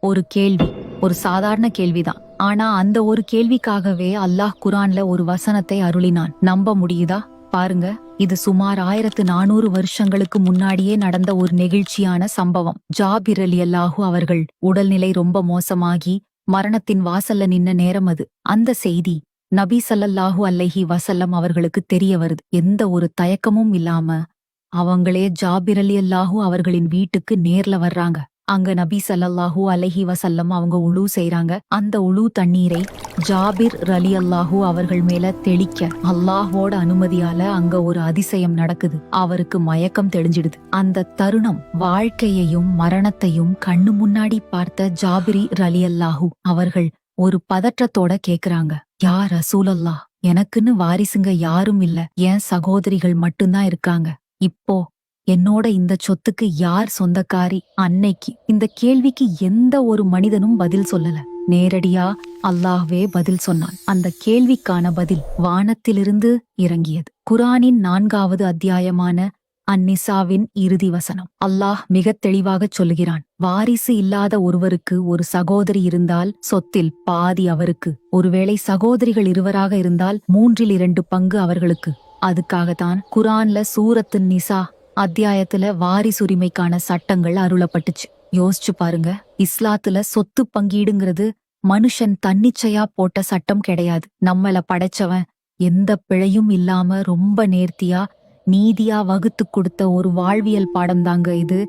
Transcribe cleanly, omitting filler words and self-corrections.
ஒரு கேள்வி, ஒரு சாதாரண கேள்விதான். ஆனா அந்த ஒரு கேள்விக்காகவே அல்லாஹ் குர்ஆன்ல ஒரு வசனத்தை அருளினான். நம்ப முடியுதா? பாருங்க, இது சுமார் 1400 வருஷங்களுக்கு முன்னாடியே நடந்த ஒரு நெகிழ்ச்சியான சம்பவம். ஜாபிர் ரலியல்லாஹு அவர்கள் உடல்நிலை ரொம்ப மோசமாகி மரணத்தின் வாசல்ல நின்ன நேரம் அது. அந்த செய்தி நபி ஸல்லல்லாஹு அலைஹி வஸல்லம் அவர்களுக்கு தெரிய வருது. எந்த ஒரு தயக்கமும் இல்லாம அவங்களே ஜாபிர் ரலியல்லாஹு அவர்களின் வீட்டுக்கு நேர்ல வர்றாங்க. அங்க நபி ஸல்லல்லாஹு அலைஹி வஸல்லம் அவங்க உளூ செய்றாங்க. அந்த உளூ தண்ணீரை ஜாபிர் ரலியல்லாஹு அவர்கள் மேல தெளிக்க அல்லாஹ்வோட அனுமதியால அங்க ஒரு அதிசயம் நடக்குது. அவருக்கு மயக்கம் தெளிஞ்சிடுது. அந்த தருணம் வாழ்க்கையையும் மரணத்தையும் கண்ணு முன்னாடி பார்த்த ஜாபிரி ரலியல்லாஹு அவர்கள் ஒரு பதற்றத்தோட கேக்குறாங்க, யா ரசூலல்லாஹ், எனக்குன்னு வாரிசுங்க யாரும் இல்ல, என் சகோதரிகள் மட்டும்தான் இருக்காங்க. இப்போ என்னோட இந்த சொத்துக்கு யார் சொந்தக்காரி? அன்னைக்கு இந்த கேள்விக்கு எந்த ஒரு மனிதனும் பதில் சொல்லல. நேரடியா அல்லாஹ்வே பதில் சொன்னான். அந்த கேள்விக்கான பதில் வானத்திலிருந்து இறங்கியது. குர்ஆனின் 4வது அத்தியாயமான அந்நிசாவின் இறுதி வசனம். அல்லாஹ் மிகத் தெளிவாகச் சொல்லுகிறான், வாரிசு இல்லாத ஒருவருக்கு ஒரு சகோதரி இருந்தால் சொத்தில் பாதி அவருக்கு. ஒருவேளை சகோதரிகள் இருவராக இருந்தால் 2/3 பங்கு அவர்களுக்கு. அதுக்காகத்தான் குர்ஆன்ல சூரத்து நிசா அத்தியாயத்துல வாரிசுரிமைக்கான சட்டங்கள் அருளப்பட்டுச்சு. யோசிச்சு பாருங்க, இஸ்லாத்துல சொத்து பங்கீடுங்கிறது மனுஷன் தன்னிச்சையா போட்ட சட்டம் கிடையாது. நம்மள படைச்சவன் எந்த பிழையும் இல்லாம ரொம்ப நேர்த்தியா நீதியா வகுத்து கொடுத்த ஒரு வாழ்வியல் பாடம் தாங்க இது.